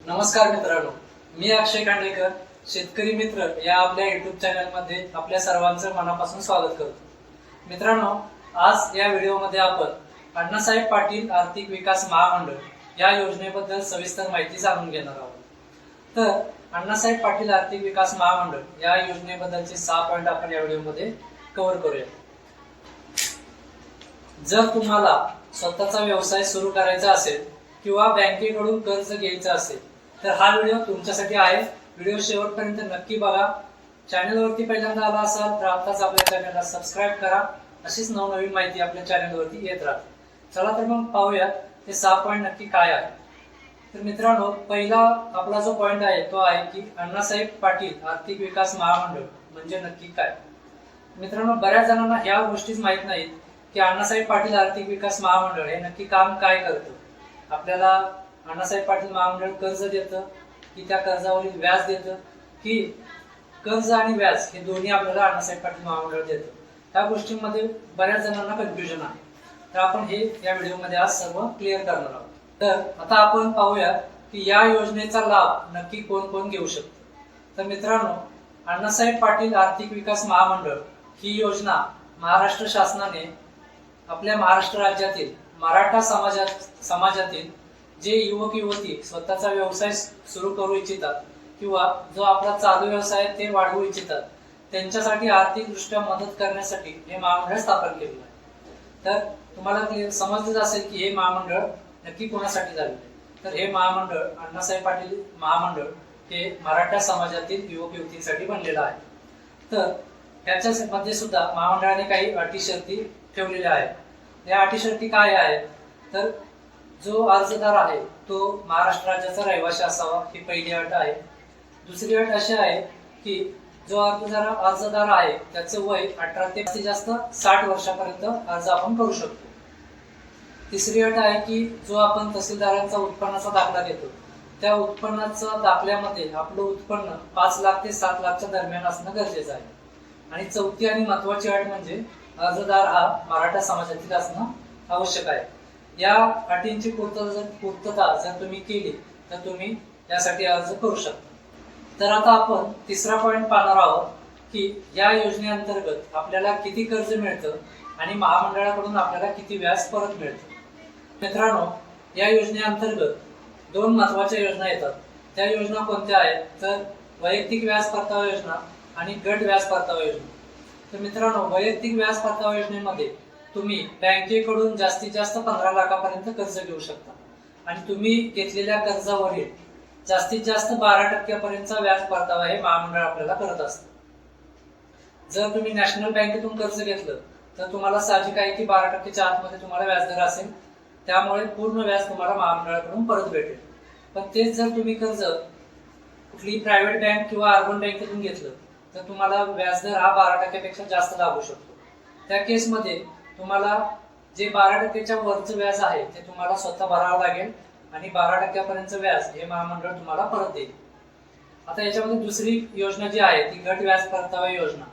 नमस्कार मित्रांनो, मी अक्षय खांडेकर, शेतकरी मित्र या आपल्या युट्यूब चॅनलमध्ये आपल्या सर्वांचं मनापासून स्वागत करतो। मित्रांनो, आज या व्हिडिओमध्ये आपण अण्णासाहेब पाटील आर्थिक विकास महामंडळ या योजनेबद्दल सविस्तर माहिती जाणून घेणार आहोत। तर अण्णासाहेब पाटील आर्थिक विकास महामंडळ या योजनेबद्दलचे 6 पॉइंट आपण या व्हिडिओमध्ये कव्हर करूया। जर तुम्हाला स्वतःचा व्यवसाय सुरू करायचा असेल किंवा बँकेकडून कर्ज घ्यायचं असेल तर हा व्हिडिओ तुमच्यासाठी आहे। व्हिडिओ शेवटपर्यंत नक्की बघा। चॅनलवरती पहिल्यांदा आला असाल तर आताच आपल्या चॅनलला सबस्क्राईब करा। अशीच नवनवीन माहिती आपल्या चॅनलवरती येत राहते। चला तर मग पाहूयात ते 6 पॉइंट नक्की काय आहे। तर मित्रांनो, पहिला आपला जो पॉइंट आहे तो आहे की अण्णासाहेब पाटील आर्थिक विकास महामंडळ म्हणजे नक्की काय। मित्रांनो, बऱ्याच जणांना ह्या गोष्टीच माहित नाहीत की अण्णासाहेब पाटील आर्थिक विकास महामंडळ हे नक्की काम काय करतं। आपल्याला अण्णासाहेब पाटील महामंडळ कर्ज देतं की त्या कर्जावरील व्याज देतं की कर्ज आणि व्याज हे दोन्ही आपल्याला अण्णासाहेब पाटील महामंडळ देतं। त्या गोष्टींमध्ये बऱ्याच जणांना कन्फ्युजन आहे। तर आपण हे या व्हिडिओमध्ये आज सर्व क्लिअर करणार आहोत। तर आता आपण पाहूया की या योजनेचा लाभ नक्की कोण कोण घेऊ शकतो। तर मित्रांनो, अण्णासाहेब पाटील आर्थिक विकास महामंडळ ही योजना महाराष्ट्र शासनाने आपल्या महाराष्ट्र राज्यातील मराठा समाजातील जे युवक युवती स्वतःचा व्यवसाय सुरू करू इच्छितात किंवा जो आपला चालू व्यवसाय ते वाढवू इच्छितात त्यांच्यासाठी आर्थिकदृष्ट्या मदत करण्यासाठी हे महामंडळ स्थापन केलेलं आहे। तर तुम्हाला समजलंच असेल की हे महामंडळ नक्की कोणासाठी झाले। तर हे महामंडळ अण्णासाहेब पाटील महामंडळ हे मराठा समाजातील युवक युवतींसाठी बनलेलं आहे। तर त्याच्यामध्ये सुद्धा महामंडळाने काही अटी शर्ती ठेवलेल्या आहेत। या अटी शर्ती काय आहेत तर जो अर्जदार आहे तो महाराष्ट्र राज्याचा रहिवासी असावा ही पहिली अट आहे। दुसरी अट अशी आहे की जो अर्जदार आहे त्याचं वय 18 ते जास्तीत जास्त 60 वर्षापर्यंत अर्ज आपण करू शकतो। तिसरी अट आहे की जो आपण तहसीलदारांचा उत्पन्नाचा दाखला देतो त्या उत्पन्नाच्या दाखल्यामध्ये आपलं उत्पन्न 5 लाख ते 7 लाखच्या दरम्यान असणं गरजेचं आहे। आणि चौथी आणि महत्वाची अट म्हणजे अर्जदार हा मराठा समाजातील असणं आवश्यक आहे। या अटींची पूर्तता जर तुम्ही केली तर तुम्ही यासाठी अर्ज करू शकता। तर आता आपण तिसरा पॉइंट पाहणार आहोत की या योजनेअंतर्गत आपल्याला किती कर्ज मिळतं आणि महामंडळाकडून आपल्याला किती व्याज परत मिळतं। मित्रांनो, या योजनेअंतर्गत 2 महत्वाच्या योजना येतात। त्या योजना कोणत्या आहेत तर वैयक्तिक व्याज परतावा योजना आणि गट व्याज परतावा योजना। तर मित्रांनो, वैयक्तिक व्याज परतावा योजनेमध्ये तुम्ही बँकेकडून जास्तीत जास्त 15 लाखापर्यंत कर्ज घेऊ शकता आणि तुम्ही घेतलेल्या कर्जावरील जास्तीत जास्त 12% व्याज परतावा हे महामंडळ आपल्याला करत असतं। जर तुम्ही नॅशनल बँकेतून कर्ज घेतलं तर तुम्हाला साहजिक आहे की 12%च्या आतमध्ये तुम्हाला व्याजदर असेल, त्यामुळे पूर्ण व्याज तुम्हाला महामंडळाकडून परत भेटेल। पण तेच जर तुम्ही कर्ज कुठली प्रायव्हेट बँक किंवा अर्बन बँकेतून घेतलं तर तुम्हाला व्याजदर हा 12%पेक्षा जास्त लागू शकतो। त्या केसमध्ये तुम्हाला जे 12%च्या वरचं व्याज आहे ते तुम्हाला स्वतः भरावं लागेल आणि 12% व्याज हे महामंडळ तुम्हाला परत देईल। आता याच्यामध्ये दुसरी योजना जी आहे ती गट व्याज परतावा योजना।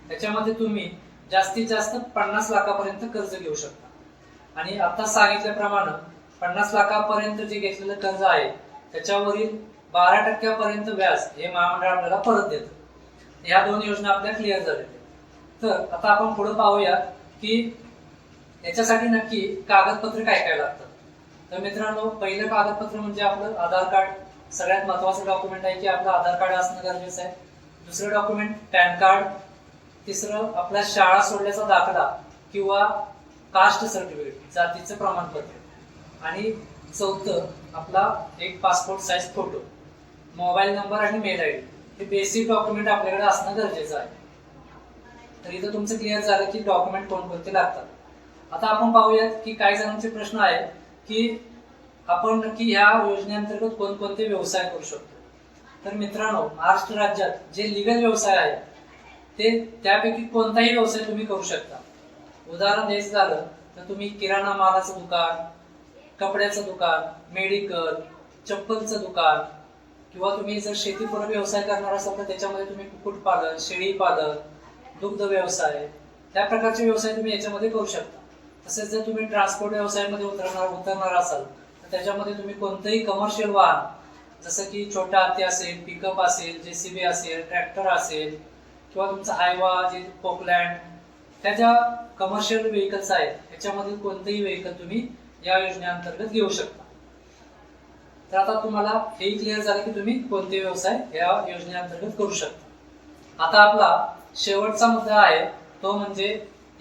त्याच्यामध्ये तुम्ही जास्तीत जास्त 50 लाखापर्यंत कर्ज घेऊ शकता आणि आता सांगितल्याप्रमाणे 50 लाखापर्यंत जे घेतलेलं कर्ज आहे त्याच्यावरील 12% व्याज हे महामंडळ आपल्याला परत देतं। या 2 योजना आपल्या क्लिअर झालेल्या। तर आता आपण पुढे पाहूया की याच्यासाठी नक्की कागदपत्र काय काय लागतात। तर मित्रांनो, पहिलं कागदपत्र म्हणजे आपलं आधार कार्ड। सगळ्यात महत्वाचं डॉक्युमेंट आहे की आपलं आधार कार्ड असणं गरजेचं आहे। दुसरं डॉक्युमेंट पॅन कार्ड। तिसरं आपला शाळा सोडल्याचा दाखला किंवा कास्ट सर्टिफिकेट जातीचं प्रमाणपत्र आणि चौथं आपला एक passport size photo, mobile number आणि मेल आयडी हे बेसिक डॉक्युमेंट आपल्याकडे असणं गरजेचं आहे। तर इथं तुमचं क्लिअर झालं की डॉक्युमेंट कोणकोणते लागतात। आता आपण पाहूयात की काही जणांचे प्रश्न आहेत की आपण नक्की ह्या योजनेअंतर्गत कोणकोणते व्यवसाय करू शकतो। तर मित्रांनो, महाराष्ट्र राज्यात जे लीगल व्यवसाय आहेत ते त्यापैकी कोणताही व्यवसाय तुम्ही करू शकता। उदाहरण द्यायचं झालं तर तुम्ही किराणा मालाचं दुकान, कपड्याचं दुकान, मेडिकल, चप्पलचं दुकान किंवा तुम्ही जर शेतीपूरक व्यवसाय करणार असाल तर त्याच्यामध्ये तुम्ही कुक्कुटपालन, शेळीपालन, दुग्ध व्यवसाय त्या प्रकारचे व्यवसाय तुम्ही याच्यामध्ये करू शकता। तसेच जर तुम्ही ट्रान्सपोर्ट व्यवसायामध्ये उतरणार असाल तर त्याच्यामध्ये तुम्ही कोणतंही कमर्शियल वाहन जसं की छोटा हत्ती असेल, पिकअप असेल, JCB असेल, ट्रॅक्टर असेल किंवा तुमचा हायवा जे पोकलँड, त्या ज्या कमर्शियल व्हेकल्स आहेत त्याच्यामधील कोणतेही व्हेकल तुम्ही या योजनेअंतर्गत घेऊ शकता. तर आता तुम्हाला हेही क्लिअर झालं की तुम्ही कोणते व्यवसाय या योजनेअंतर्गत करू शकता. आता आपला शेवटचा मुद्दा आहे तो म्हणजे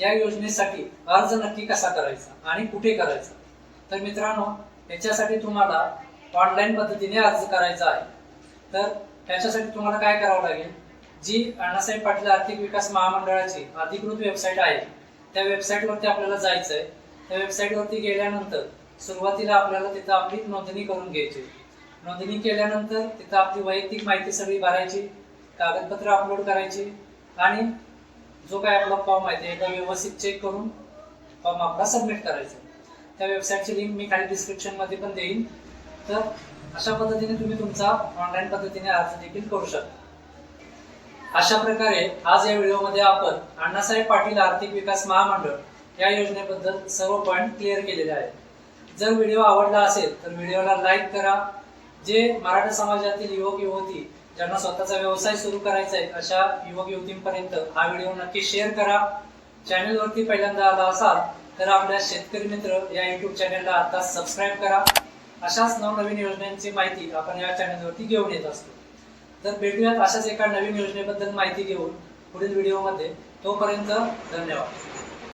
या योजनेसाठी अर्ज नक्की कसा करायचा आणि कुठे करायचा. तर मित्रांनो, याच्यासाठी तुम्हाला ऑनलाईन पद्धतीने अर्ज करायचा आहे. तर त्याच्यासाठी तुम्हाला काय करावं लागेल, जी अण्णासाहेब पाटील आर्थिक विकास महामंडळाची अधिकृत वेबसाईट आहे त्या वेबसाईटवरती आपल्याला जायचं आहे. त्या वेबसाईटवरती गेल्यानंतर सुरुवातीला आपल्याला तिथं आपली नोंदणी करून घ्यायची. नोंदणी केल्यानंतर तिथं आपली वैयक्तिक माहिती सगळी भरायची, कागदपत्र अपलोड करायची आणि जो काय आपला फॉर्म आहे ते एकदा व्यवस्थित चेक करून फॉर्म आपला सबमिट करायचा. त्या वेबसाईटची लिंक मी खाली डिस्क्रिप्शन मध्ये पण देईन. तर अशा पद्धतीने तुम्ही तुमचा ऑनलाईन पद्धतीने अर्ज देखील करू शकता. अशा प्रकारे आज या व्हिडिओमध्ये आपण अण्णासाहेब पाटील आर्थिक विकास महामंडळ या योजनेबद्दल सर्व पॉईंट क्लिअर केलेले आहेत. जर व्हिडिओ आवडला असेल तर व्हिडिओला लाईक करा. जे मराठा समाजातील युवक युवती ज्यांना स्वतःचा व्यवसाय सुरू करायचा आहे अशा युवक युवतींपर्यंत हा व्हिडिओ नक्की शेअर करा. चॅनलवरती पहिल्यांदा आला असाल तर आपल्या शेतकरी मित्र या YouTube चॅनलला आता सबस्क्राईब करा. अशाच नवनवीन योजनांची माहिती आपण या चॅनलवरती घेऊन येत असतो. तर भेटूयात अशाच एका नवीन योजनेबद्दल माहिती घेऊन पुढील व्हिडिओमध्ये. तोपर्यंत धन्यवाद.